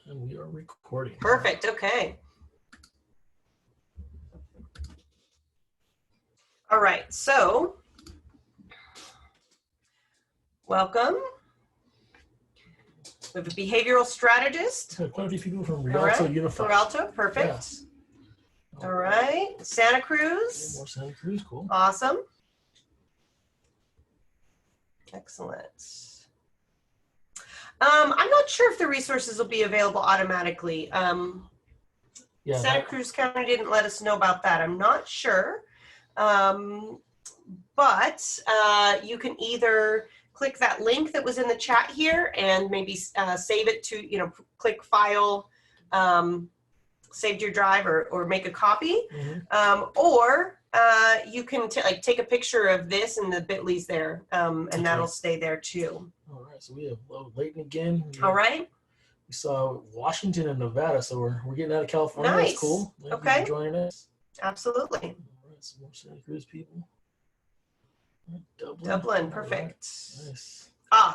And we are recording. Perfect. Okay. All right. So, welcome. We have a behavioral strategist. Quite a few people from Rialto Unified. Rialto, perfect. Yes. All right. Santa Cruz. More Santa Cruz, cool. Awesome. Excellent. I'm not sure if the resources will be available automatically. Santa Cruz County didn't let us know about that. I'm not sure. But you can either click that link that was in the chat here and maybe save it to, click file, save to your drive or make a copy. Mm-hmm. Or you can take a picture of this and the bit.ly's there, and okay, that'll stay there too. All right, so we have Layton again. All right. We saw Washington and Nevada, so we're getting out of California. Nice. That's cool. Thank okay. you for joining us. Absolutely. All right, some more Santa Cruz people. Dublin, perfect. Right. Nice.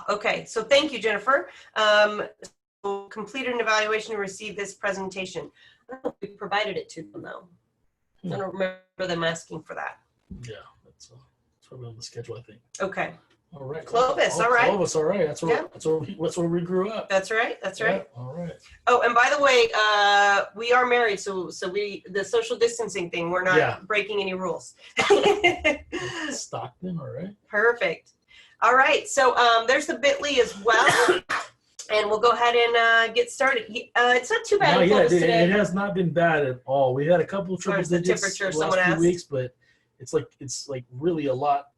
Okay. So thank you, Jennifer. So completed an evaluation to receive this presentation. I don't know if we provided it to them though. I don't remember them asking for that. Yeah, that's probably on the schedule, I think. Okay. All right. Clovis, all right. Clovis, all right. That's where we grew up. That's right. That's right. Yeah, all right. Oh, and by the way, we are married, so the social distancing thing, we're not breaking any rules. Stockton, all right. Perfect. All right. So there's the bit.ly as well. And we'll go ahead and get started. It's not too bad. It has not been bad at all. We had a couple of triple digits the last few weeks, but it's like really a lot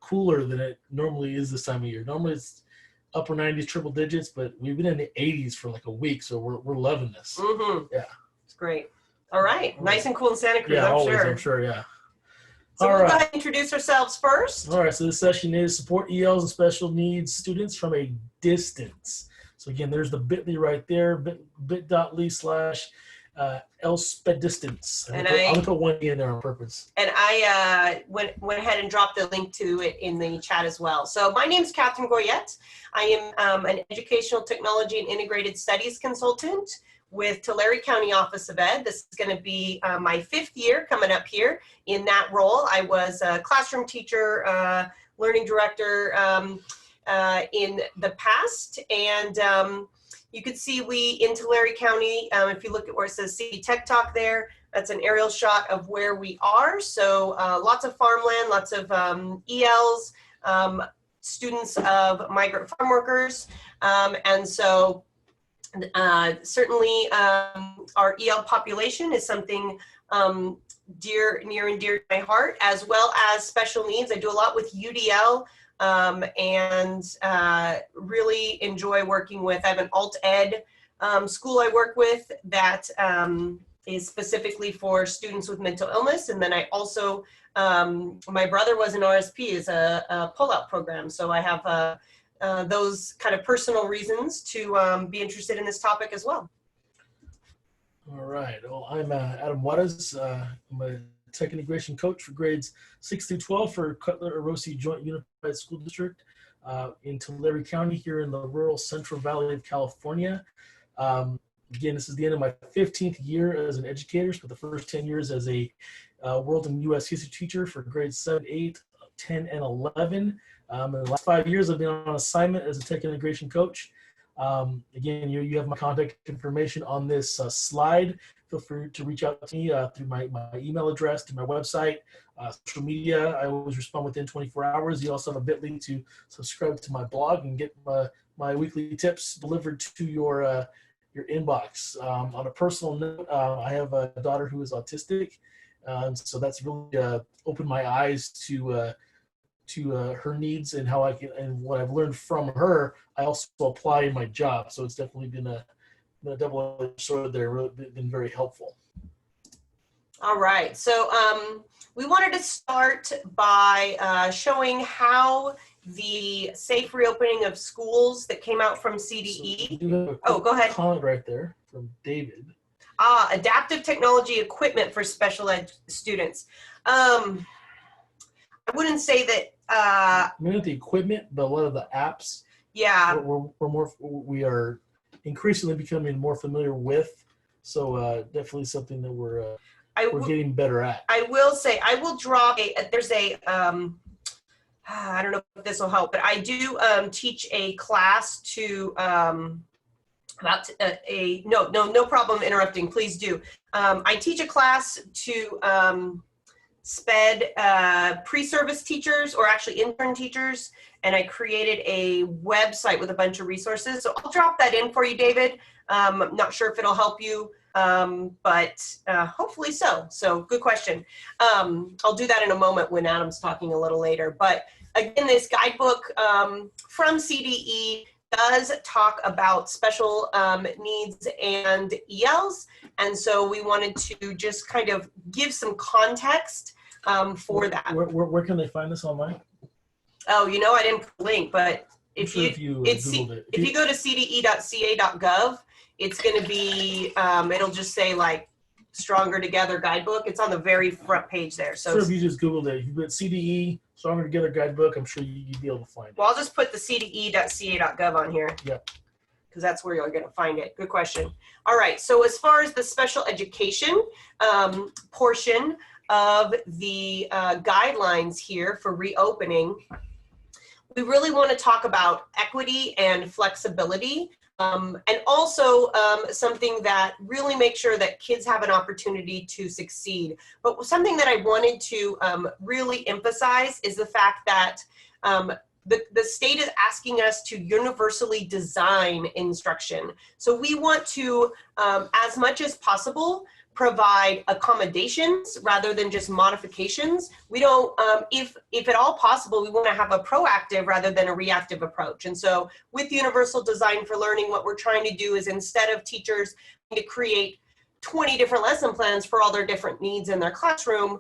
cooler than it normally is this time of year. Normally it's upper 90s triple digits, but we've been in the 80s for like a week, so we're loving this. Mm-hmm. Yeah, it's great. All right, nice and cool in Santa Cruz. Yeah, I'm sure. Yeah. So we'll go ahead and introduce ourselves first. All right, so this session is support ELs and special needs students from a distance. So again, there's the bit.ly right there, bit.ly / elspedistance. I'm going to put one in there on purpose. And I went ahead and dropped the link to it in the chat as well. So my name is Catherine Goyette. I am an educational technology and integrated studies consultant with Tulare County Office of Ed. This is going to be my 5th year coming up here in that role. I was a classroom teacher, learning director in the past, and you can see we in Tulare County, if you look at where it says CD Tech Talk there, that's an aerial shot of where we are. So lots of farmland, lots of ELs, students of migrant farm workers, and so certainly our EL population is something near and dear to my heart, as well as special needs. I do a lot with UDL and really enjoy working with, I have an alt ed school I work with that is specifically for students with mental illness. And then I also, my brother was an RSP, is a pull-out program. So I have those kind of personal reasons to be interested in this topic as well. All right. Well, I'm Adam Juarez. I'm a tech integration coach for grades 6 through 12 for Cutler-Orosi Joint Unified School District in Tulare County here in the rural Central Valley of California. Again, this is the end of my 15th year as an educator, but the first 10 years as a world and U.S. history teacher for grades 7, 8, 10, and 11. In the last 5 years, I've been on assignment as a tech integration coach. Again, you have my contact information on this slide. Feel free to reach out to me through my email address, to my website, social media. I always respond within 24 hours. You also have a bit.ly to subscribe to my blog and get my weekly tips delivered to your inbox. On a personal note, I have a daughter who is autistic, so that's really opened my eyes to her needs and how I can, and what I've learned from her, I also apply in my job. So it's definitely been a double-edged sword there, really been very helpful. All right, so we wanted to start by showing how the safe reopening of schools that came out from CDE. So go ahead. Comment right there from David. Adaptive technology equipment for special ed students. I wouldn't say that. Maybe not the equipment, but a lot of the apps. Yeah. We are increasingly becoming more familiar with. So definitely something that we're getting better at. I will say, I will drop there's a, I don't know if this will help, but I do teach a class to, about no problem interrupting, please do. I teach a class to SPED pre-service teachers, or actually intern teachers, and I created a website with a bunch of resources. So I'll drop that in for you, David. I'm not sure if it'll help you, but hopefully so. So good question. I'll do that in a moment when Adam's talking a little later. But again, this guidebook from CDE does talk about special needs and ELs. And so we wanted to just kind of give some context for that. Where can they find this online? Oh, I didn't put a link, but if you go to cde.ca.gov, it's going to be, it'll just say like Stronger Together Guidebook. It's on the very front page there. So if you just Googled it, if you put CDE Stronger Together Guidebook, I'm sure you'd be able to find it. Well, I'll just put the cde.ca.gov on here. Yep. Because that's where you're going to find it. Good question. All right. So as far as the special education portion of the guidelines here for reopening, we really want to talk about equity and flexibility, and also something that really makes sure that kids have an opportunity to succeed. But something that I wanted to really emphasize is the fact that the state is asking us to universally design instruction. So we want to, as much as possible, provide accommodations rather than just modifications. We don't, if at all possible, we want to have a proactive rather than a reactive approach. And so with Universal Design for Learning, what we're trying to do is, instead of teachers to create 20 different lesson plans for all their different needs in their classroom,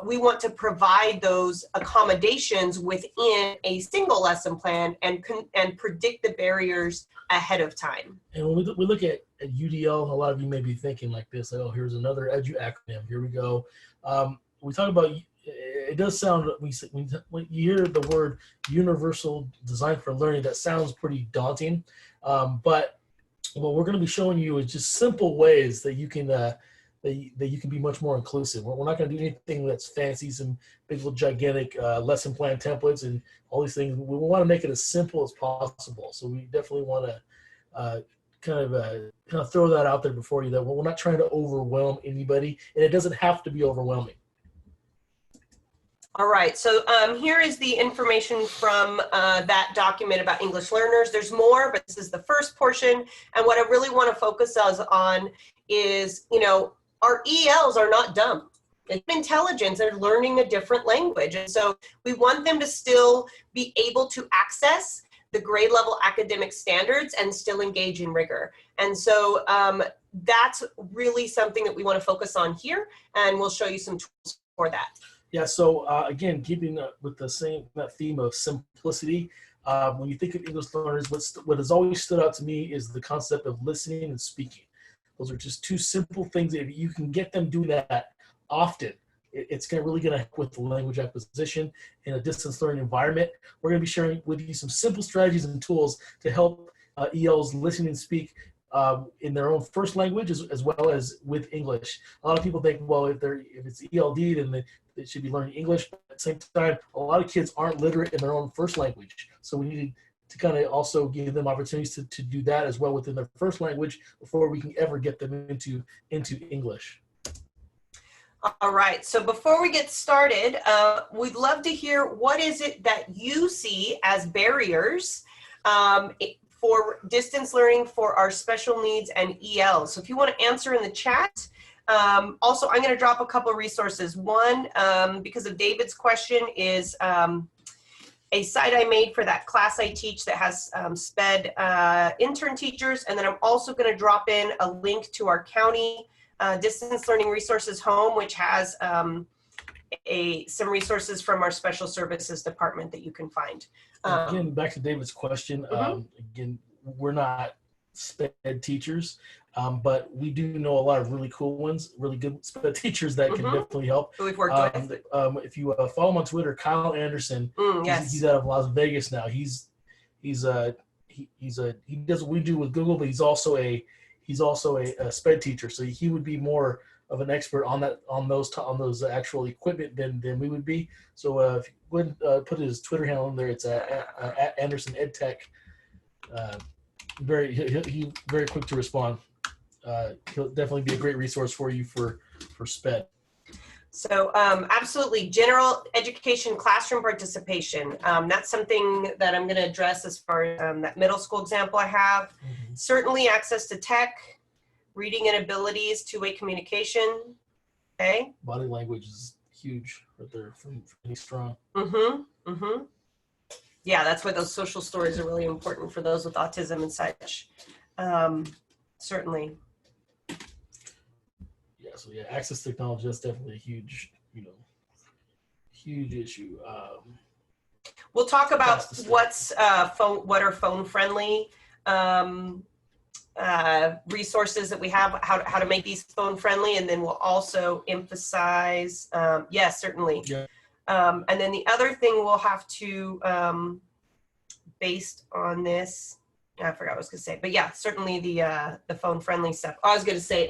we want to provide those accommodations within a single lesson plan and predict the barriers ahead of time. And when we look at UDL, a lot of you may be thinking like this, like, oh, here's another EDU acronym. Here we go. We talk about, it does sound, when you hear the word Universal Design for Learning, that sounds pretty daunting. But what we're going to be showing you is just simple ways that you can that you can be much more inclusive. We're not going to do anything that's fancy, some big little gigantic lesson plan templates and all these things. We want to make it as simple as possible. So we definitely want to kind of throw that out there before you, that we're not trying to overwhelm anybody, and it doesn't have to be overwhelming. All right, so here is the information from that document about English learners. There's more, but this is the first portion. And what I really want to focus us on is, our ELs are not dumb. It's intelligence. They're learning a different language. And so we want them to still be able to access the grade level academic standards and still engage in rigor. And so that's really something that we want to focus on here. And we'll show you some tools for that. Yeah, so again, keeping with that theme of simplicity, when you think of English learners, what has always stood out to me is the concept of listening and speaking. Those are just two simple things. If you can get them doing that often, it's really going to help with the language acquisition in a distance learning environment. We're going to be sharing with you some simple strategies and tools to help ELs listen and speak in their own first language as well as with English. A lot of people think, well, if it's ELD, then they should be learning English. But at the same time, a lot of kids aren't literate in their own first language. So we need to kind of also give them opportunities to do that as well within their first language before we can ever get them into English. All right, so before we get started, we'd love to hear, what is it that you see as barriers for distance learning for our special needs and ELs? So if you want to answer in the chat. Also, I'm going to drop a couple of resources. One, because of David's question, is a site I made for that class I teach that has SPED intern teachers. And then I'm also going to drop in a link to our county distance learning resources home, which has some resources from our special services department that you can find. Again, back to David's question. Again, we're not SPED teachers, but we do know a lot of really cool ones, really good SPED teachers that can definitely help. We've worked with. If you follow him on Twitter, Kyle Anderson, Yes. he's out of Las Vegas now. He's he does what we do with Google, but he's also a sped teacher, so he would be more of an expert on those actual equipment than we would be. So if you would put his Twitter handle in there, it's at Anderson EdTech. He very quick to respond. He'll definitely be a great resource for you for SPED. So absolutely, general education classroom participation. That's something that I'm going to address as far as that middle school example I have. Mm-hmm. Certainly access to tech, reading and abilities, two-way communication. Okay. Body language is huge right there, pretty strong. Yeah, that's why those social stories are really important for those with autism and such. Certainly. So yeah, access to technology, that's definitely a huge issue. We'll talk about what are phone friendly resources that we have, how to make these phone friendly, and then we'll also emphasize, yes, certainly. Yeah. And then the other thing we'll have to, based on this, I forgot what I was gonna say, but yeah, certainly the phone friendly stuff. I was gonna say,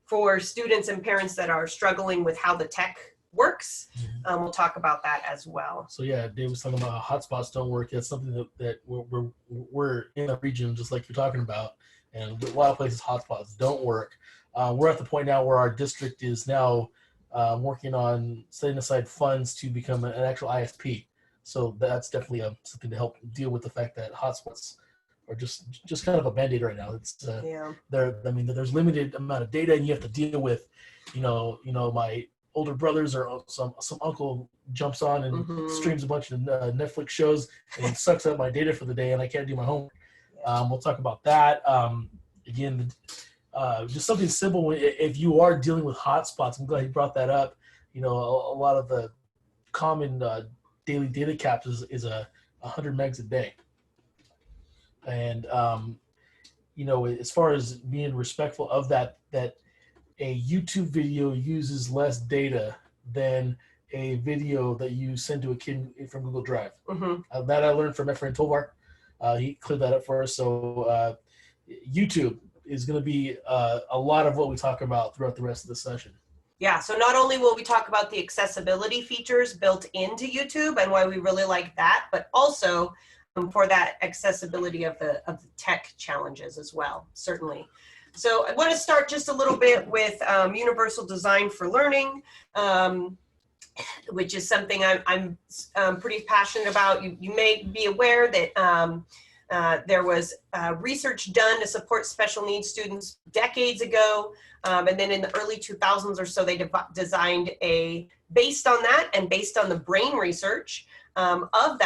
for students and parents that are struggling with how the tech works, we'll talk about that as well. So yeah, Dave was talking about how hotspots don't work. That's something that we're in a region just like you're talking about, and a lot of places hotspots don't work. We're at the point now where our district is now working on setting aside funds to become an actual ISP. So that's definitely something to help deal with the fact that hotspots are just kind of a band-aid right now. It's there's limited amount of data, and you have to deal with, my older brothers or some uncle jumps on and streams a bunch of Netflix shows and sucks up my data for the day, and I can't do my homework. We'll talk about that. Again, just something simple. If you are dealing with hotspots, I'm glad you brought that up. A lot of the common daily data caps is 100 megs a day. And, as far as being respectful of that a YouTube video uses less data than a video that you send to a kid from Google Drive. That I learned from my friend Tovar. He cleared that up for us. So YouTube is going to be a lot of what we talk about throughout the rest of the session. Yeah, so not only will we talk about the accessibility features built into YouTube and why we really like that, but also for that accessibility of the tech challenges as well, certainly. So I want to start just a little bit with universal design for learning, which is something I'm pretty passionate about. You may be aware that there was research done to support special needs students decades ago, and then in the early 2000s or so, they designed based on that and based on the brain research of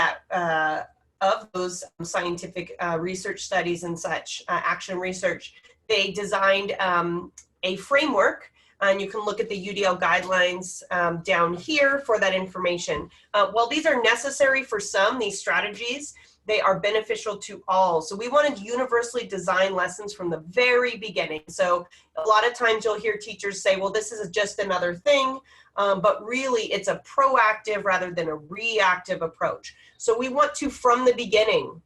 those scientific research studies and such, action research, they designed a framework, and you can look at the UDL guidelines down here for that information. While these are necessary for some, these strategies, they are beneficial to all. So we wanted to universally design lessons from the very beginning. So a lot of times you'll hear teachers say, well, this is just another thing, but really it's a proactive rather than a reactive approach. So we want to, from the beginning,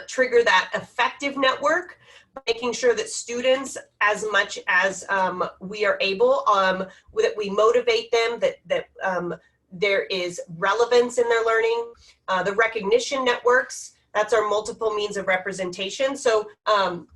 trigger that effective network, making sure that students, as much as we are able, that we motivate them, that there is relevance in their learning. The recognition networks, that's our multiple means of representation. So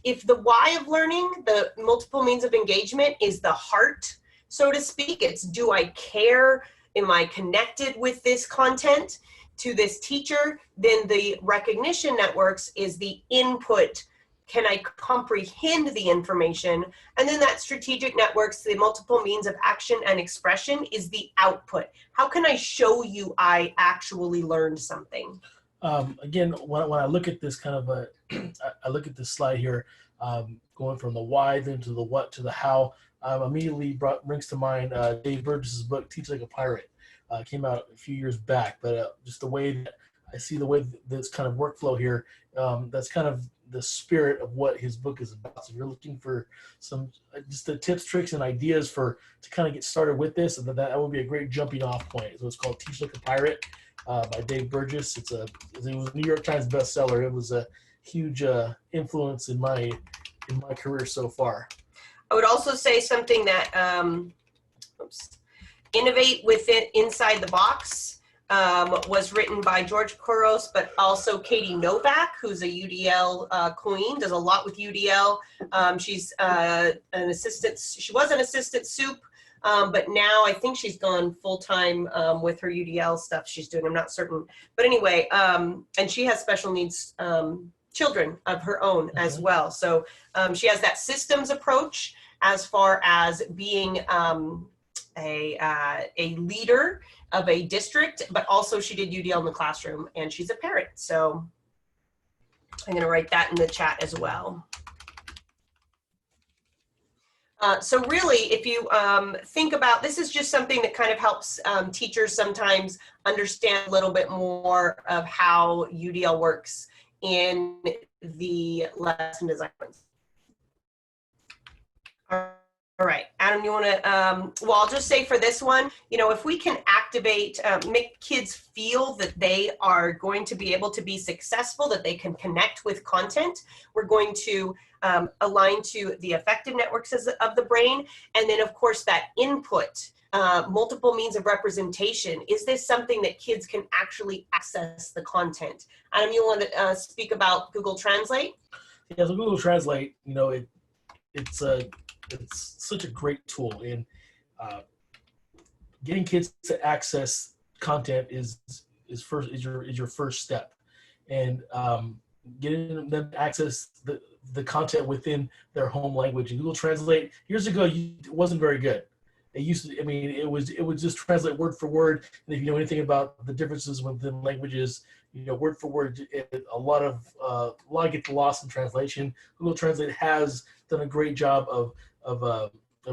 if the why of learning, the multiple means of engagement is the heart, so to speak, it's do I care? Am I connected with this content to this teacher? Then the recognition networks is the input. Can I comprehend the information? And then that strategic networks, the multiple means of action and expression, is the output. How can I show you I actually learned something? Again, when I look at this kind of I look at this slide here, going from the why then to the what to the how, immediately brings to mind Dave Burgess's book, Teach Like a Pirate. Came out a few years back, but just the way that I see the way this kind of workflow here, that's kind of the spirit of what his book is about. So if you're looking for some just the tips, tricks, and ideas to kind of get started with this, and that would be a great jumping off point. So it's called Teach Like a Pirate by Dave Burgess. It was a New York Times bestseller. It was a huge influence in my career so far. I would also say something that Innovate Within Inside the Box was written by George Couros, but also Katie Novak, who's a UDL queen, does a lot with UDL. She's an assistant. She was an assistant soup, but now I think she's gone full-time with her UDL stuff she's doing. I'm not certain. But anyway, and she has special needs children of her own as well. So she has that systems approach as far as being a leader of a district, but also she did UDL in the classroom, and she's a parent. So I'm going to write that in the chat as well. So really, if you think about, this is just something that kind of helps teachers sometimes understand a little bit more of how UDL works in the lesson design. All right, Adam, you want to, well, I'll just say for this one, you know, if we can activate, make kids feel that they are going to be able to be successful, that they can connect with content, we're going to align to the affective networks of the brain. And then of course that input, multiple means of representation. Is this something that kids can actually access the content? Adam, you want to speak about Google Translate? Yeah, so Google Translate, you know, it's such a great tool, and getting kids to access content is your first step, and getting them to access the content within their home language. And Google Translate years ago, it wasn't very good. It used to, I mean, it would just translate word for word, and if you know anything about the differences within languages, you know, word for word, a lot gets lost in translation. Google Translate has done a great job of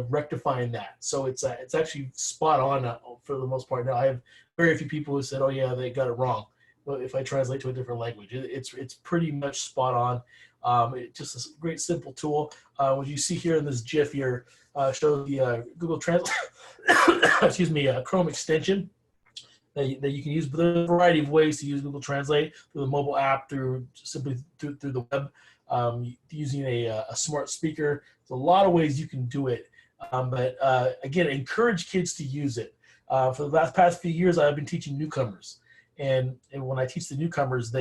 rectifying that. So it's actually spot on for the most part. Now I have very few people who said, "Oh yeah, they got it wrong." Well, if I translate to a different language, it's pretty much spot on. It's just a great simple tool. What you see here in this GIF here shows the Google Translate, excuse me, Chrome extension that you can use. But there's a variety of ways to use Google Translate through the mobile app, simply through the web, using a smart speaker. There's a lot of ways you can do it. But again, encourage kids to use it. For the past few years, I've been teaching newcomers, and when I teach the newcomers,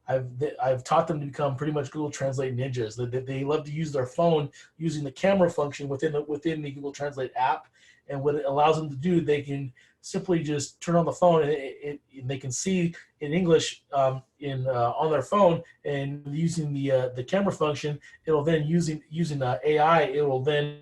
I've taught them to become pretty much Google Translate ninjas. They love to use their phone using the camera function within the Google Translate app, and what it allows them to do, they can simply just turn on the phone, and they can see in English on their phone, and using the camera function, it'll then using AI, it will then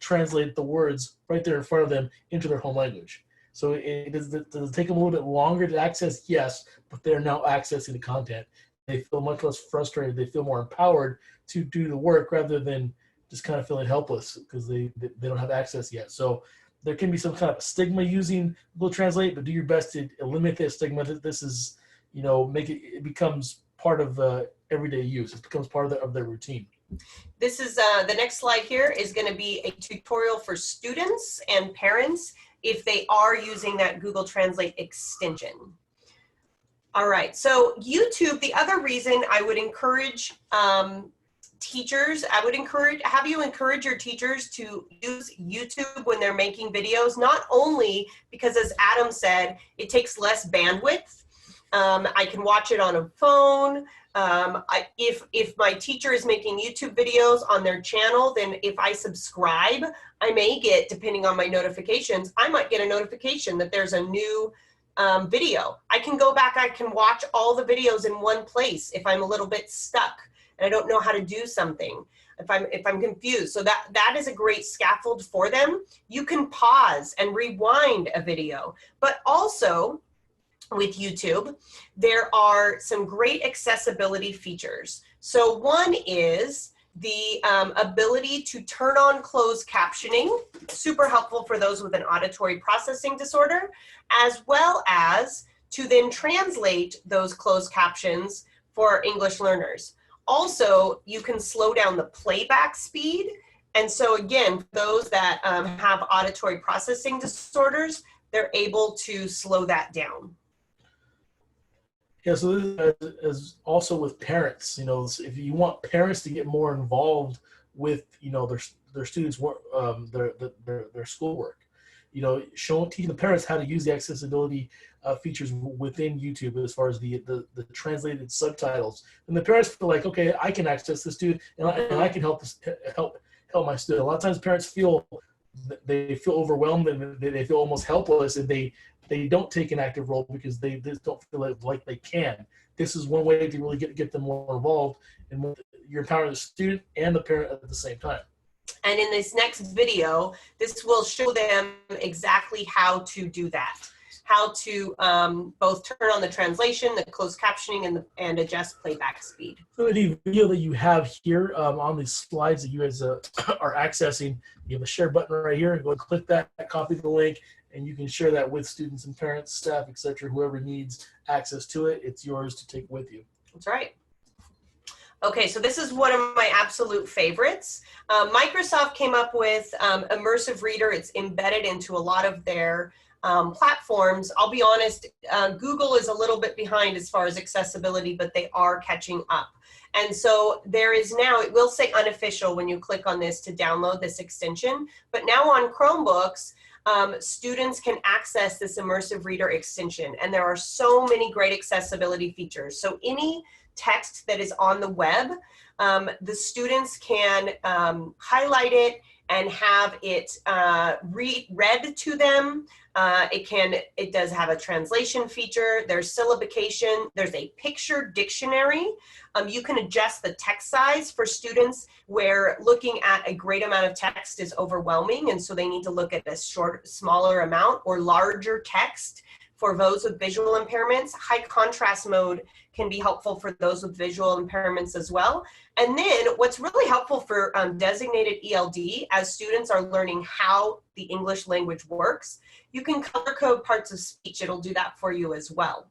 translate the words right there in front of them into their home language. So does it take them a little bit longer to access? Yes, but they're now accessing the content. They feel much less frustrated. They feel more empowered to do the work rather than just kind of feeling helpless because they don't have access yet. So there can be some kind of stigma using Google Translate, but do your best to eliminate that stigma. This is, you know, it becomes part of everyday use. It becomes part of their routine. This is the next slide here is going to be a tutorial for students and parents if they are using that Google Translate extension. All right, so YouTube, the other reason I would encourage teachers, have you encourage your teachers to use YouTube when they're making videos, not only because, as Adam said, it takes less bandwidth. I can watch it on a phone. If my teacher is making YouTube videos on their channel, then if I subscribe, I may get, depending on my notifications, I might get a notification that there's a new video. I can go back, I can watch all the videos in one place if I'm a little bit stuck and I don't know how to do something, if I'm confused. So that is a great scaffold for them. You can pause and rewind a video, but also with YouTube, there are some great accessibility features. So one is the ability to turn on closed captioning, super helpful for those with an auditory processing disorder, as well as to then translate those closed captions for English learners. Also, you can slow down the playback speed. And so again, those that have auditory processing disorders, they're able to slow that down. Yeah, so this is also with parents. You know, if you want parents to get more involved with, you know, their students' work, their schoolwork, you know, teaching the parents how to use the accessibility features within YouTube as far as the translated subtitles, and the parents feel like, okay, I can access this too, and I can help my student. A lot of times, parents feel overwhelmed and they feel almost helpless, and they don't take an active role because they just don't feel like they can. This is one way to really get them more involved, and you're empowering the student and the parent at the same time. And in this next video, this will show them exactly how to do that, how to both turn on the translation, the closed captioning, and adjust playback speed. So any video that you have here on these slides that you guys are accessing, you have a share button right here, and go and click that, copy the link, and you can share that with students and parents, staff, etc. Whoever needs access to it, it's yours to take with you. That's right. Okay, so this is one of my absolute favorites. Microsoft came up with Immersive Reader. It's embedded into a lot of their platforms. I'll be honest, Google is a little bit behind as far as accessibility, but they are catching up. And so there is now, it will say unofficial when you click on this to download this extension, but now on Chromebooks, students can access this Immersive Reader extension, and there are so many great accessibility features. So any text that is on the web, the students can highlight it and have it read to them. It does have a translation feature. There's syllabication. There's a picture dictionary. You can adjust the text size for students where looking at a great amount of text is overwhelming, and so they need to look at a smaller amount or larger text. For those with visual impairments, high contrast mode can be helpful for those with visual impairments as well. And then what's really helpful for designated ELD, as students are learning how the English language works, you can color code parts of speech. It'll do that for you as well.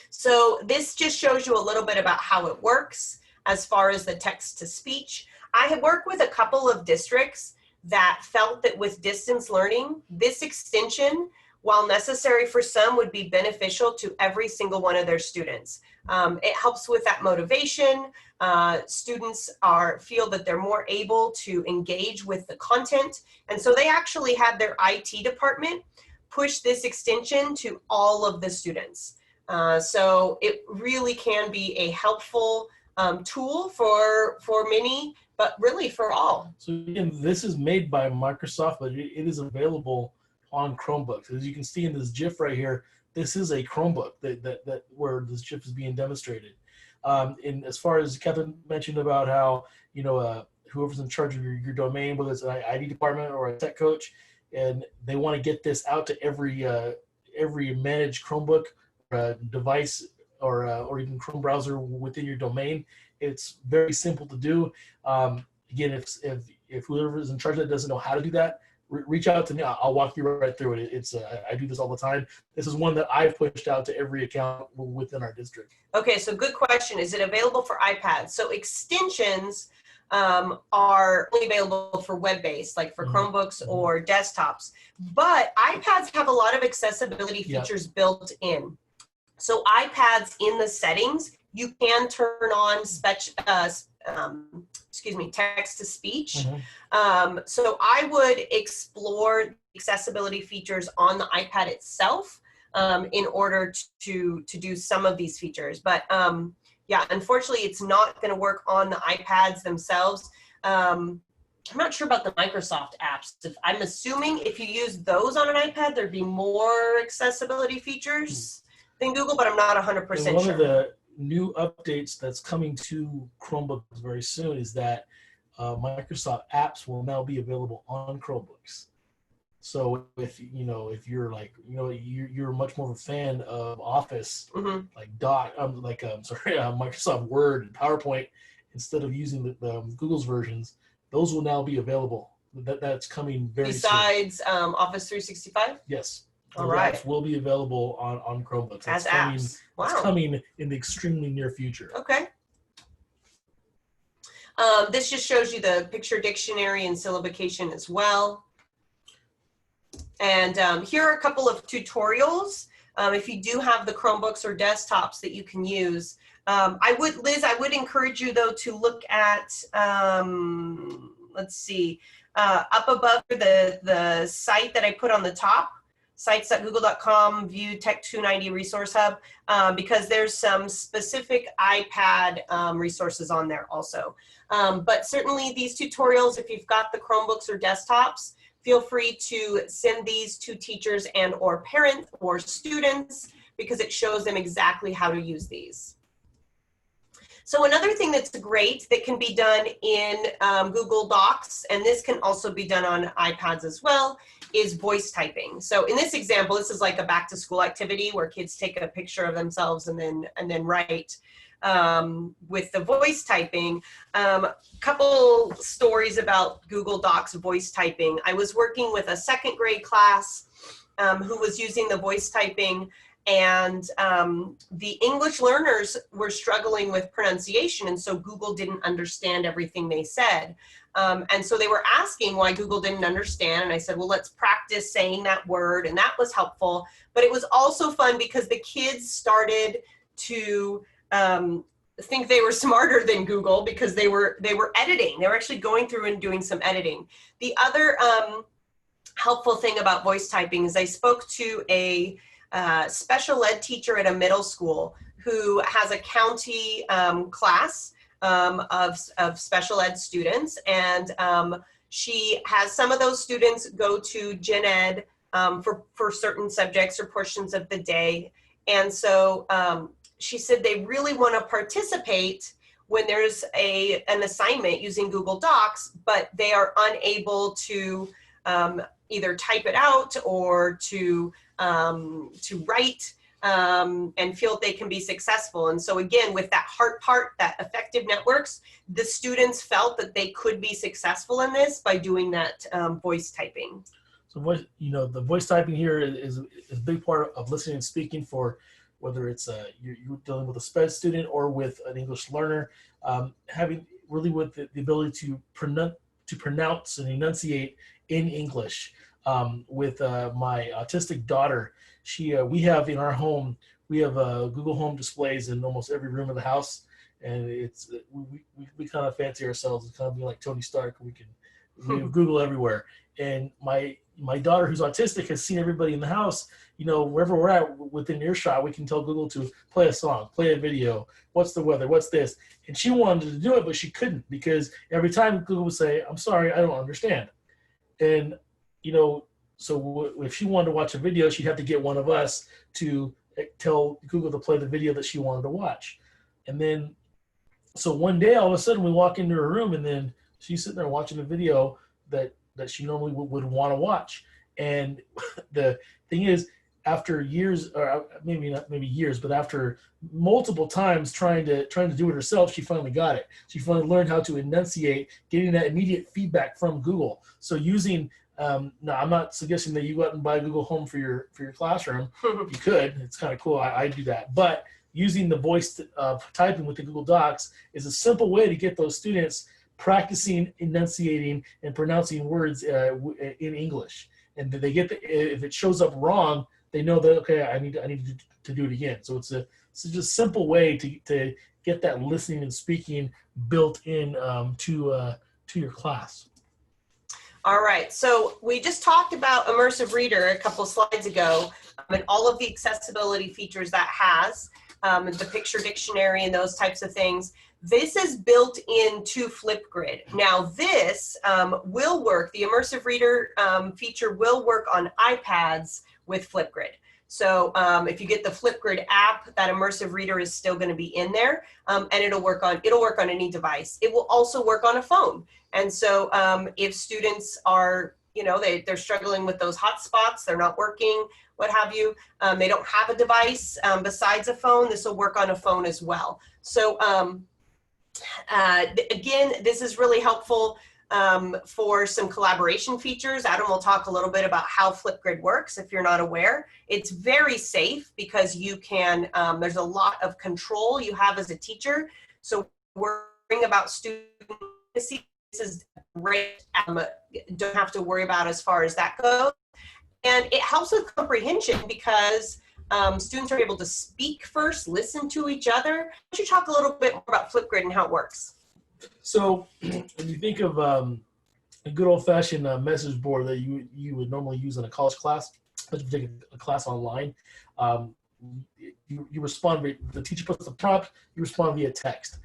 So this just shows you a little bit about how it works as far as the text to speech. I have worked with a couple of districts that felt that with distance learning, this extension, while necessary for some, would be beneficial to every single one of their students. It helps with that motivation. Students feel that they're more able to engage with the content. And so they actually had their IT department push this extension to all of the students. So it really can be a helpful tool for many, but really for all. So again, this is made by Microsoft, but it is available on Chromebooks. As you can see in this GIF right here, this is a Chromebook that where this GIF is being demonstrated. And as far as Kevin mentioned about how, you know, whoever's in charge of your domain, whether it's an ID department or a tech coach, and they want to get this out to every managed Chromebook device or even Chrome browser within your domain, it's very simple to do. Again, if whoever's in charge of that doesn't know how to do that, reach out to me. I'll walk you right through it. I do this all the time. This is one that I've pushed out to every account within our district. Okay, so good question. Is it available for iPads? So extensions are only available for web-based, like for Chromebooks or desktops. But iPads have a lot of accessibility features built in. So iPads, in the settings, you can turn on text to speech. So I would explore accessibility features on the iPad itself in order to do some of these features. But yeah, unfortunately, it's not going to work on the iPads themselves. I'm not sure about the Microsoft apps. I'm assuming if you use those on an iPad, there'd be more accessibility features than Google, but I'm not 100% sure. One of the new updates that's coming to Chromebooks very soon is that Microsoft apps will now be available on Chromebooks. So if you're like, you're much more of a fan of Office, like Microsoft Word and PowerPoint, instead of using the Google's versions, those will now be available. That's coming very soon. Besides Office 365? Yes. All right. Apps will be available on Chromebooks. As apps. Wow. It's coming in the extremely near future. Okay. This just shows you the picture dictionary and syllabication as well. And here are a couple of tutorials. If you do have the Chromebooks or desktops that you can use. Liz, I would encourage you though to look at, let's see, up above the site that I put on the top, sites.google.com, view Tech 290 Resource Hub, because there's some specific iPad resources on there also. But certainly these tutorials, if you've got the Chromebooks or desktops, feel free to send these to teachers and or parents or students because it shows them exactly how to use these. So another thing that's great that can be done in Google Docs, and this can also be done on iPads as well, is voice typing. So in this example, this is like a back to school activity where kids take a picture of themselves and then write with the voice typing. Couple stories about Google Docs voice typing. I was working with a second grade class who was using the voice typing, and the English learners were struggling with pronunciation, and so Google didn't understand everything they said. And so they were asking why Google didn't understand, and I said, well, let's practice saying that word, and that was helpful. But it was also fun because the kids started to think they were smarter than Google because they were editing. They were actually going through and doing some editing. The other helpful thing about voice typing is I spoke to a special ed teacher at a middle school who has a county class of special ed students, and she has some of those students go to gen ed for certain subjects or portions of the day. And so she said they really want to participate when there's an assignment using Google Docs, but they are unable to either type it out or to write and feel they can be successful. And so again, with that heart part, that effective networks, the students felt that they could be successful in this by doing that voice typing. So voice, the voice typing here is a big part of listening and speaking for whether it's you're dealing with a SPED student or with an English learner, having really with the ability to pronounce and enunciate in English. With my autistic daughter, we have in our home, we have Google Home displays in almost every room of the house, and we kind of fancy ourselves as kind of being like Tony Stark. We have Google everywhere, and my daughter who's autistic has seen everybody in the house. Wherever we're at within earshot, we can tell Google to play a song, play a video, what's the weather, what's this, and she wanted to do it, but she couldn't because every time Google would say, "I'm sorry, I don't understand," and so if she wanted to watch a video, she'd have to get one of us to tell Google to play the video that she wanted to watch. And then, so one day, all of a sudden, we walk into her room, and then she's sitting there watching a video that she normally would want to watch. And the thing is, after years, or maybe not years, but after multiple times trying to do it herself, she finally got it. She finally learned how to enunciate, getting that immediate feedback from Google. So using no, I'm not suggesting that you go out and buy Google Home for your classroom. You could. It's kind of cool. I do that. But using the voice typing with the Google Docs is a simple way to get those students practicing enunciating and pronouncing words in English. And they get if it shows up wrong, they know that, okay, I need to do it again. So it's just a simple way to get that listening and speaking built in to your class. All right, so we just talked about Immersive Reader a couple slides ago and all of the accessibility features that has, the picture dictionary and those types of things. This is built into Flipgrid. Now this will work, the Immersive Reader feature will work on iPads with Flipgrid. So if you get the Flipgrid app, that Immersive Reader is still going to be in there, and it'll work on any device. It will also work on a phone. And so if students are, they're struggling with those hotspots, they're not working, what have you, they don't have a device besides a phone, this will work on a phone as well. So again, this is really helpful for some collaboration features. Adam will talk a little bit about how Flipgrid works if you're not aware. It's very safe because you can, there's a lot of control you have as a teacher. So worrying about student see this is great. Don't have to worry about as far as that goes. And it helps with comprehension because students are able to speak first, listen to each other. Why don't you talk a little bit more about Flipgrid and how it works? So when you think of a good old-fashioned message board that you would normally use in a college class, but you take a class online, you respond, the teacher puts the prompt, you respond via text.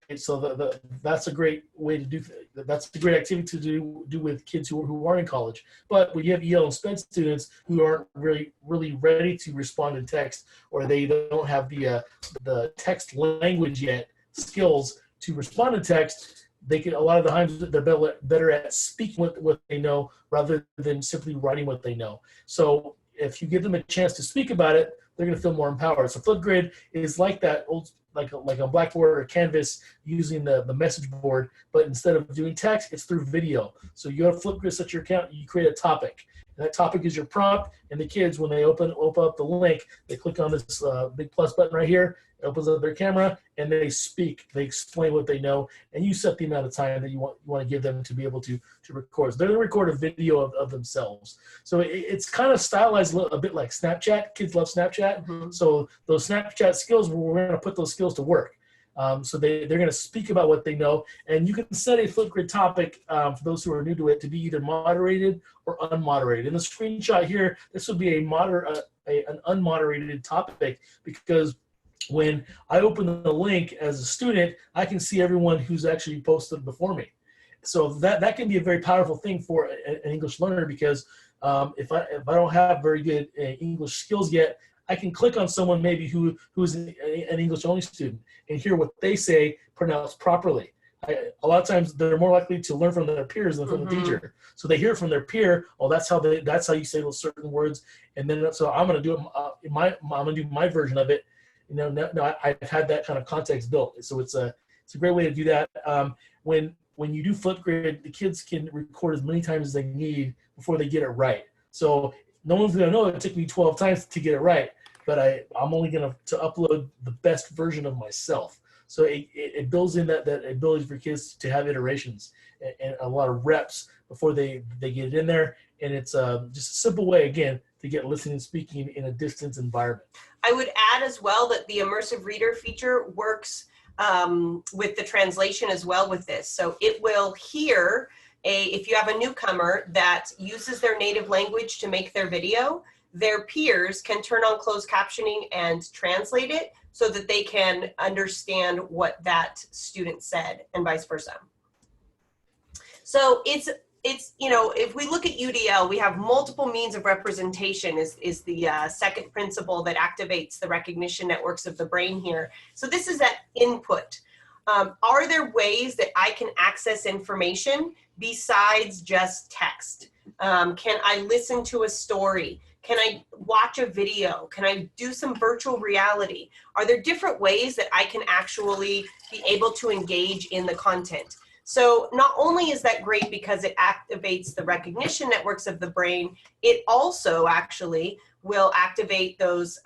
And so that's a great way to do, that's a great activity to do with kids who aren't in college. But when you have EL and SPED students who aren't really ready to respond in text, or they don't have the text language yet, skills to respond in text, they can, a lot of the times they're better at speaking what they know rather than simply writing what they know. So if you give them a chance to speak about it, they're going to feel more empowered. So Flipgrid is like that old, like a Blackboard or Canvas using the message board, but instead of doing text, it's through video. So you go to Flipgrid, set your account, you create a topic. And that topic is your prompt, and the kids, when they open up the link, they click on this big plus button right here, it opens up their camera, and they speak. They explain what they know, and you set the amount of time that you want to give them to be able to record. So they're going to record a video of themselves. So it's kind of stylized a bit like Snapchat. Kids love Snapchat. Mm-hmm. So those Snapchat skills, we're going to put those skills to work. So they're going to speak about what they know, and you can set a Flipgrid topic for those who are new to it to be either moderated or unmoderated. In the screenshot here, this would be an unmoderated topic, because when I open the link as a student, I can see everyone who's actually posted before me. So that can be a very powerful thing for an English learner, because if I don't have very good English skills yet, I can click on someone maybe who's an English only student and hear what they say pronounced properly. A lot of times they're more likely to learn from their peers than from the teacher. So they hear from their peer, oh, that's how you say those certain words. And then so I'm going to do it. I'm going to do my version of it. No, I've had that kind of context built. So it's a great way to do that. When you do Flipgrid, the kids can record as many times as they need before they get it right. So no one's going to know it took me 12 times to get it right, but I'm only going to upload the best version of myself. So it builds in that ability for kids to have iterations and a lot of reps before they get it in there. And it's just a simple way, again, to get listening and speaking in a distance environment. I would add as well that the immersive reader feature works with the translation as well with this. So it will hear if you have a newcomer that uses their native language to make their video, their peers can turn on closed captioning and translate it so that they can understand what that student said, and vice versa. So it's if we look at UDL, we have multiple means of representation is the second principle that activates the recognition networks of the brain here. So this is that input. Are there ways that I can access information besides just text? Can I listen to a story? Can I watch a video? Can I do some virtual reality? Are there different ways that I can actually be able to engage in the content? So not only is that great because it activates the recognition networks of the brain, it also actually will activate those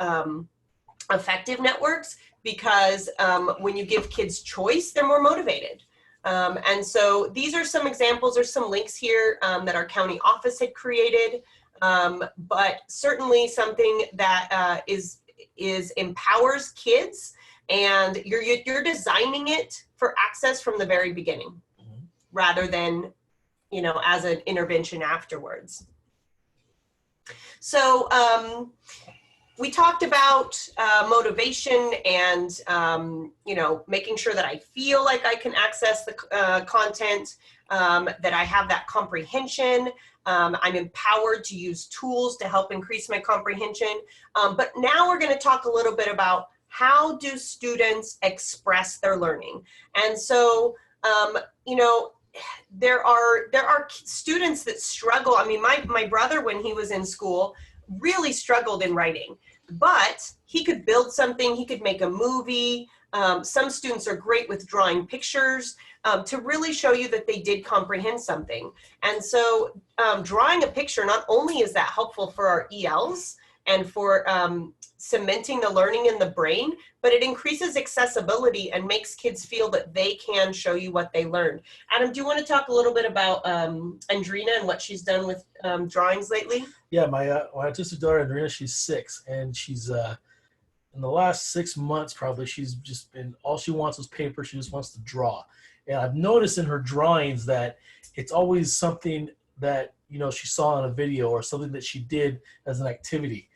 affective networks, because when you give kids choice, they're more motivated. And so these are some examples. There's some links here that our county office had created, but certainly something that empowers kids, and you're designing it for access from the very beginning, rather than, as an intervention afterwards. So we talked about motivation and, making sure that I feel like I can access the content, that I have that comprehension. I'm empowered to use tools to help increase my comprehension. But now we're going to talk a little bit about how do students express their learning. And so, there are students that struggle. I mean, my brother, when he was in school, really struggled in writing, but he could build something, he could make a movie. Some students are great with drawing pictures to really show you that they did comprehend something. And so drawing a picture, not only is that helpful for our ELs, and for cementing the learning in the brain, but it increases accessibility and makes kids feel that they can show you what they learned. Adam, do you want to talk a little bit about Andrina and what she's done with drawings lately? Yeah, my autistic daughter, Andrina, she's 6, and she's in the last 6 months, probably, she's just been, all she wants is paper. She just wants to draw. And I've noticed in her drawings that it's always something that, you know, she saw in a video or something that she did as an activity.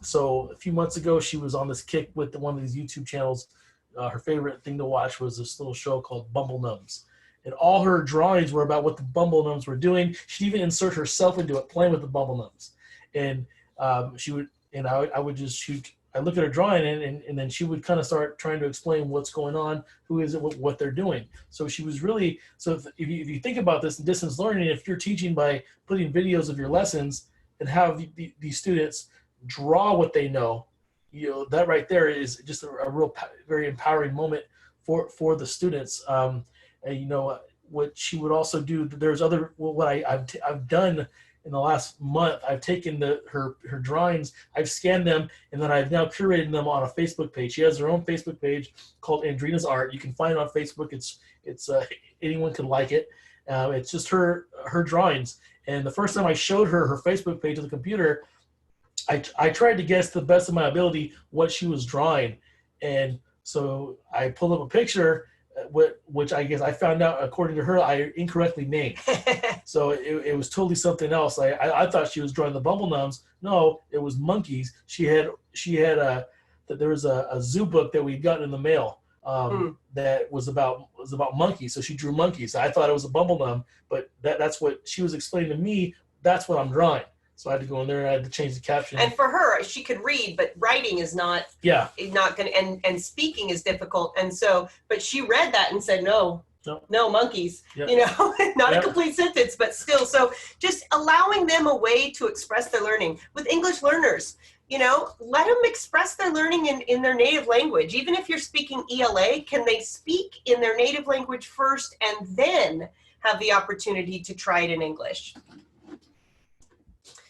So a few months ago, she was on this kick with one of these YouTube channels. Her favorite thing to watch was this little show called Bumble Numbs. And all her drawings were about what the Bumble Numbs were doing. She'd even insert herself into it, playing with the Bumble Numbs. And she would, and I would just shoot. I look at her drawing, and then she would kind of start trying to explain what's going on, who is it, what they're doing. So she was really, so if you think about this in distance learning, if you're teaching by putting videos of your lessons and have these students draw what they know, you know, that right there is just a real, very empowering moment for the students. And, you know, what she would also do, there's other, what I've done in the last month, I've taken her drawings, I've scanned them, and then I've now curated them on a Facebook page. She has her own Facebook page called Andrina's Art. You can find it on Facebook. It's anyone can like it. It's just her drawings. And the first time I showed her Facebook page on the computer, I tried to guess to the best of my ability what she was drawing. And so I pulled up a picture, which I guess I found out, according to her, I incorrectly named. So it was totally something else. I thought she was drawing the Bumble Numbs. No, it was monkeys. She had there was a zoo book that we'd gotten in the mail that was about monkeys. So she drew monkeys. I thought it was a Bumble Num, but that's what she was explaining to me. That's what I'm drawing. So I had to go in there and I had to change the caption. And for her, she could read, but writing is not. Yeah. Not going to, and speaking is difficult. And so, but she read that and said, no, monkeys, Yep. you know, not Yep. a complete sentence, but still. So just allowing them a way to express their learning. With English learners, you know, let them express their learning in their native language. Even if you're speaking ELA, can they speak in their native language first and then have the opportunity to try it in English?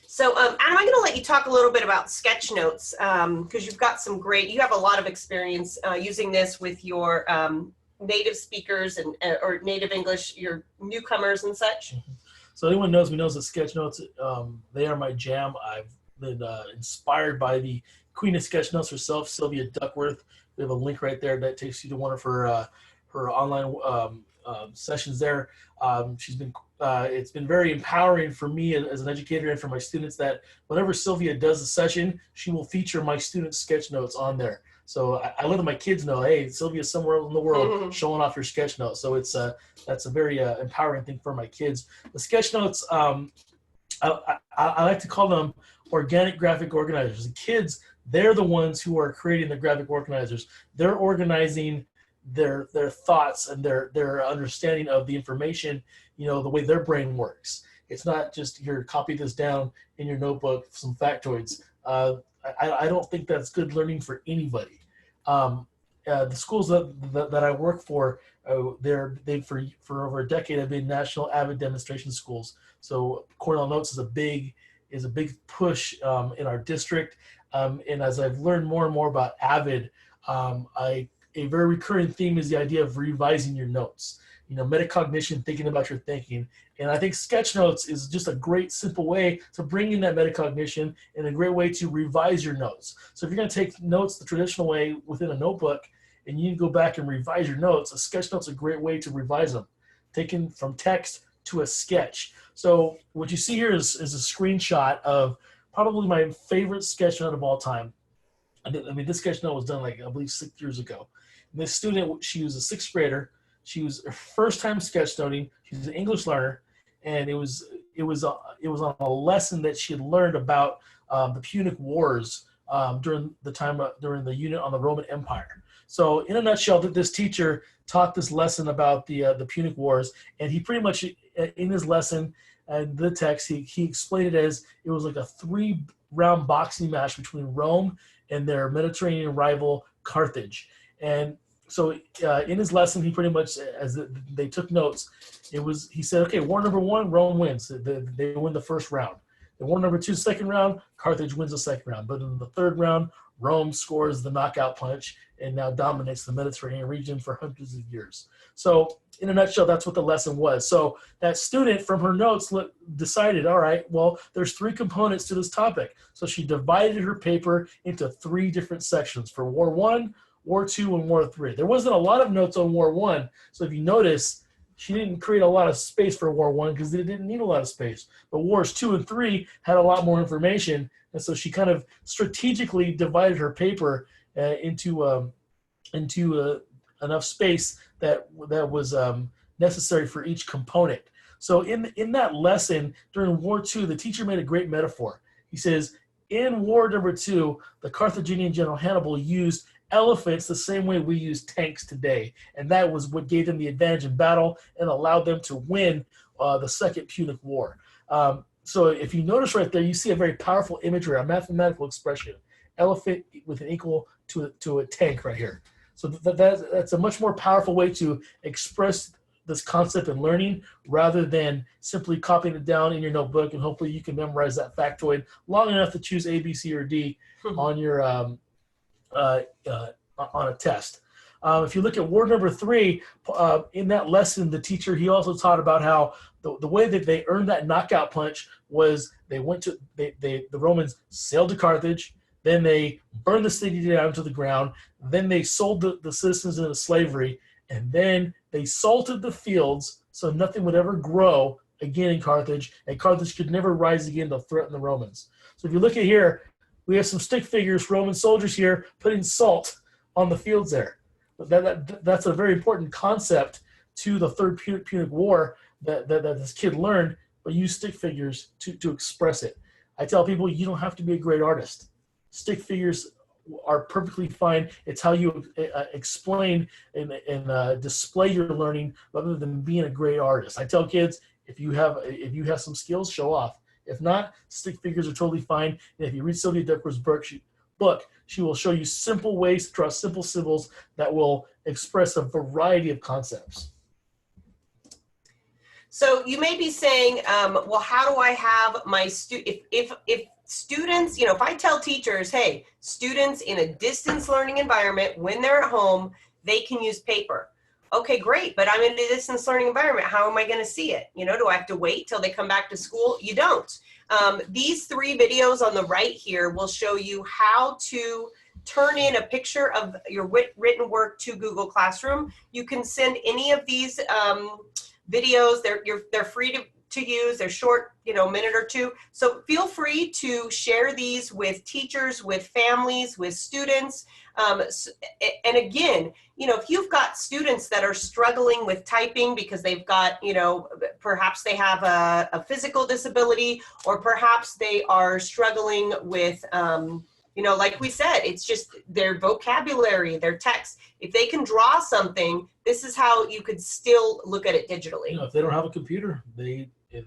So, Adam, I'm going to let you talk a little bit about sketch notes because you have a lot of experience using this with your native speakers or native English, your newcomers and such. So anyone knows me knows that sketch notes, they are my jam. I've been inspired by the queen of sketch notes herself, Sylvia Duckworth. We have a link right there that takes you to one of her online sessions there. It's been very empowering for me as an educator and for my students that whenever Sylvia does a session, she will feature my students' sketch notes on there. So I let my kids know, hey, Sylvia's somewhere in the world showing off her sketch notes. So that's a very empowering thing for my kids. The sketch notes, I like to call them organic graphic organizers. The kids, they're the ones who are creating the graphic organizers. They're organizing their thoughts and their understanding of the information, you know, the way their brain works. It's not just here, copy this down in your notebook, some factoids. I don't think that's good learning for anybody. The schools that I work for, they for over a decade have been national avid demonstration schools. So Cornell Notes is a big push in our district. And as I've learned more and more about avid, a very recurring theme is the idea of revising your notes. You know, metacognition, thinking about your thinking. And I think sketch notes is just a great, simple way to bring in that metacognition and a great way to revise your notes. So if you're going to take notes the traditional way within a notebook and you need to go back and revise your notes, a sketch note's a great way to revise them, taken from text to a sketch. So what you see here is a screenshot of probably my favorite sketch note of all time. I mean, this sketch note was done like, I believe, 6 years ago. And this student, she was a 6th grader. She was her first time sketchnoting. She's an English learner, and it was on a lesson that she had learned about the Punic Wars during the unit on the Roman Empire. So in a nutshell, this teacher taught this lesson about the Punic Wars, and he pretty much in his lesson and the text he explained it as it was like a 3-round boxing match between Rome and their Mediterranean rival Carthage. And so in his lesson, he pretty much, as they took notes, he said, okay, war number 1, Rome wins. They win the first round. In war number 2, second round, Carthage wins the second round. But in the third round, Rome scores the knockout punch and now dominates the Mediterranean region for hundreds of years. So in a nutshell, that's what the lesson was. So that student from her notes decided, all right, well, there's 3 components to this topic. So she divided her paper into 3 different sections for War 1, War 2, and War 3. There wasn't a lot of notes on War 1. So if you notice, she didn't create a lot of space for War 1 because it didn't need a lot of space. But Wars 2 and 3 had a lot more information. And so she kind of strategically divided her paper into enough space that was necessary for each component. So in that lesson during War 2, the teacher made a great metaphor. He says, in War number 2, the Carthaginian general Hannibal used elephants the same way we use tanks today. And that was what gave them the advantage in battle and allowed them to win the Second Punic War. So if you notice right there, you see a very powerful imagery, a mathematical expression, elephant with an equal to a tank right here. So that's a much more powerful way to express this concept in learning rather than simply copying it down in your notebook, and hopefully you can memorize that factoid long enough to choose A, B, C, or D on your on a test. If you look at War number 3, in that lesson, the teacher, he also taught about how the way that they earned that knockout punch was the Romans sailed to Carthage, then they burned the city down to the ground, then they sold the citizens into slavery, and then they salted the fields so nothing would ever grow again in Carthage, and Carthage could never rise again to threaten the Romans. So if you look at here, we have some stick figures, Roman soldiers here, putting salt on the fields there. That's a very important concept to the Third Punic War that this kid learned, but use stick figures to express it. I tell people, you don't have to be a great artist. Stick figures are perfectly fine. It's how you explain and display your learning rather than being a great artist. I tell kids, if you have some skills, show off. If not, stick figures are totally fine. And if you read Sylvia Duckworth's book, she will show you simple ways to draw simple symbols that will express a variety of concepts. So you may be saying, well, how do I have my if students, if I tell teachers, hey, students in a distance learning environment, when they're at home, they can use paper. Okay, great, but I'm in a distance learning environment. How am I going to see it? Do I have to wait till they come back to school? You don't. These 3 videos on the right here will show you how to turn in a picture of your written work to Google Classroom. You can send any of these videos. They're free to use. They're short, minute or 2. So feel free to share these with teachers, with families, with students. And again, if you've got students that are struggling with typing because they've got, perhaps they have a physical disability, or perhaps they are struggling with, like we said, it's just their vocabulary, their text. If they can draw something, this is how you could still look at it digitally. If they don't have a computer,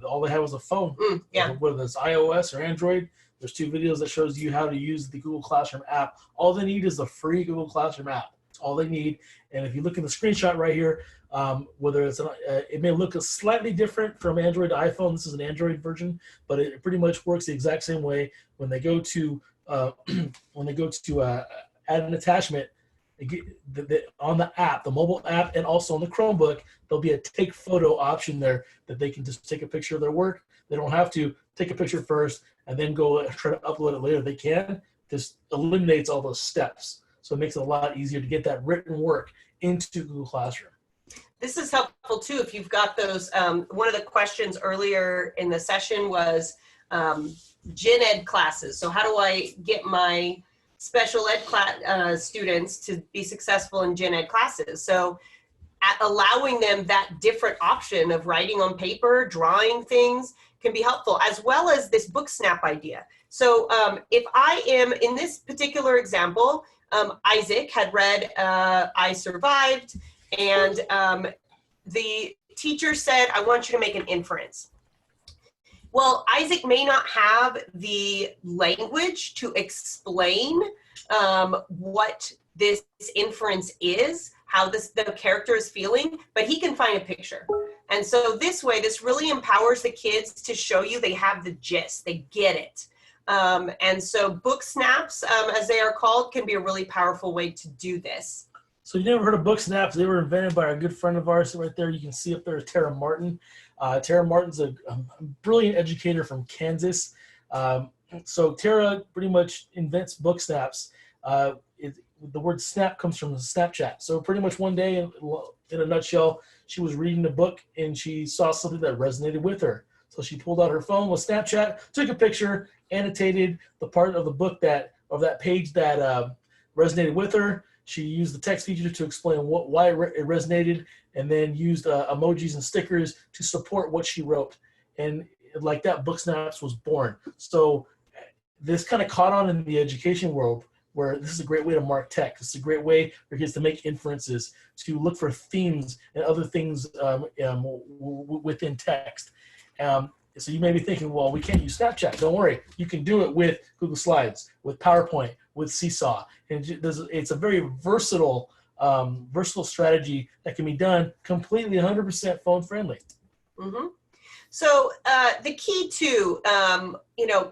all they have is a phone. Yeah. Whether it's iOS or Android, there's 2 videos that shows you how to use the Google Classroom app. All they need is the free Google Classroom app. That's all they need. And if you look at the screenshot right here, whether it's it may look slightly different from Android to iPhone. This is an Android version, but it pretty much works the exact same way. When they go to add an attachment, on the app, the mobile app, and also on the Chromebook, there'll be a take photo option there that they can just take a picture of their work. They don't have to take a picture first and then go try to upload it later. They can. This eliminates all those steps. So it makes it a lot easier to get that written work into Google Classroom. This is helpful too if you've got those. One of the questions earlier in the session was gen ed classes. So how do I get my special ed students to be successful in gen ed classes? So allowing them that different option of writing on paper, drawing things can be helpful, as well as this book snap idea. So if I am, in this particular example, Isaac had read I Survived, and the teacher said, I want you to make an inference. Well, Isaac may not have the language to explain what this inference is, how the character is feeling, but he can find a picture. And so this way, this really empowers the kids to show you they have the gist, they get it. And so book snaps, as they are called, can be a really powerful way to do this. So you never heard of book snaps? They were invented by a good friend of ours right there. You can see up there, Tara Martin. Tara Martin's a brilliant educator from Kansas. So Tara pretty much invents book snaps. The word snap comes from Snapchat. So pretty much one day, in a nutshell, she was reading a book and she saw something that resonated with her. So she pulled out her phone with Snapchat, took a picture, annotated the part of the book that page that resonated with her. She used the text feature to explain why it resonated, and then used emojis and stickers to support what she wrote. And like that, Book Snaps was born. So this kind of caught on in the education world, where this is a great way to mark text. It's a great way for kids to make inferences, to look for themes and other things within text. So you may be thinking, well, we can't use Snapchat. Don't worry. You can do it with Google Slides, with PowerPoint, with Seesaw. And it's a very versatile strategy that can be done completely 100% phone friendly. Mm-hmm. So the key to,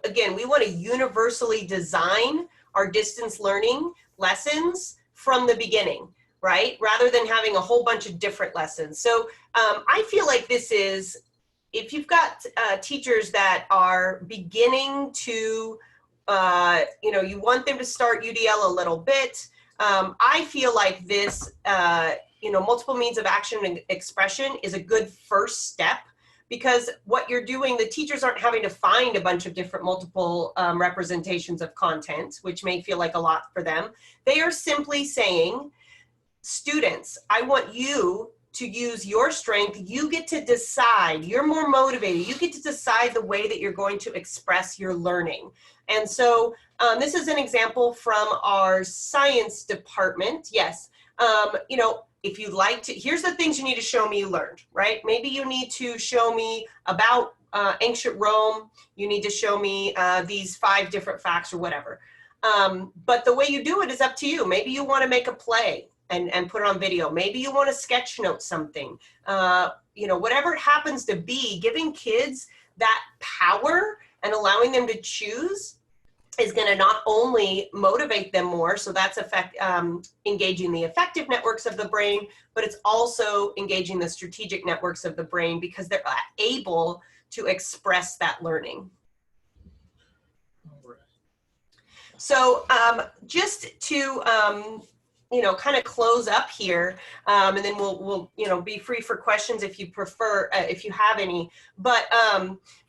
again, we want to universally design our distance learning lessons from the beginning, right? Rather than having a whole bunch of different lessons. So I feel like this is, if you've got teachers that are beginning to, you want them to start UDL a little bit, I feel like this, multiple means of action and expression is a good first step, because what you're doing, the teachers aren't having to find a bunch of different multiple representations of content, which may feel like a lot for them. They are simply saying, students, I want you to use your strength. You get to decide. You're more motivated. You get to decide the way that you're going to express your learning. And so this is an example from our science department. Yes, if you'd like to, here's the things you need to show me you learned, right? Maybe you need to show me about ancient Rome. You need to show me these 5 different facts or whatever. But the way you do it is up to you. Maybe you want to make a play and put it on video. Maybe you want to sketch note something. Whatever it happens to be, giving kids that power and allowing them to choose is going to not only motivate them more, so that's engaging the affective networks of the brain, but it's also engaging the strategic networks of the brain, because they're able to express that learning. So just to kind of close up here, and then we'll be free for questions if you prefer, if you have any. But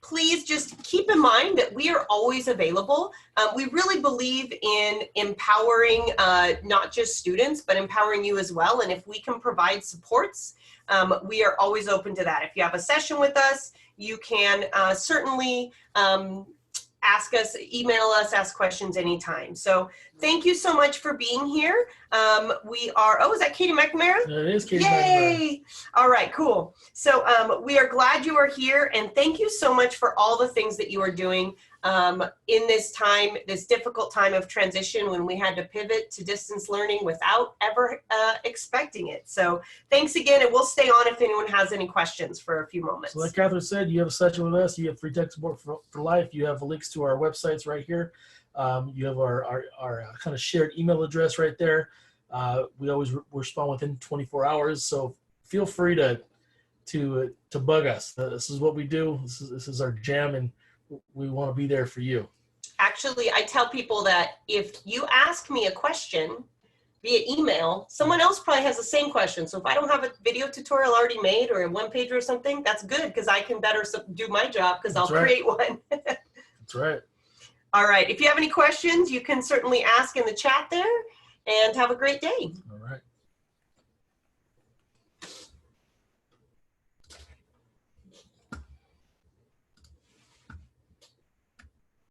please just keep in mind that we are always available. We really believe in empowering not just students, but empowering you as well. And if we can provide supports, we are always open to that. If you have a session with us, you can certainly ask us, email us, ask questions anytime. So thank you so much for being here. We are, is that Katie McNamara? It is Katie Yay! McNamara. All right, cool. So we are glad you are here, and thank you so much for all the things that you are doing in this time, this difficult time of transition, when we had to pivot to distance learning without ever expecting it. So thanks again, and we'll stay on if anyone has any questions for a few moments. So like Catherine said, you have a session with us, you have free tech support for life, you have links to our websites right here. You have our kind of shared email address right there. We always respond within 24 hours, so feel free to bug us. This is what we do. This is our jam, and we want to be there for you. Actually, I tell people that if you ask me a question via email, someone else probably has the same question. So if I don't have a video tutorial already made or a one page or something, that's good, because I can better do my job, because I'll create one. That's right. All right. If you have any questions, you can certainly ask in the chat there, and have a great day. All right.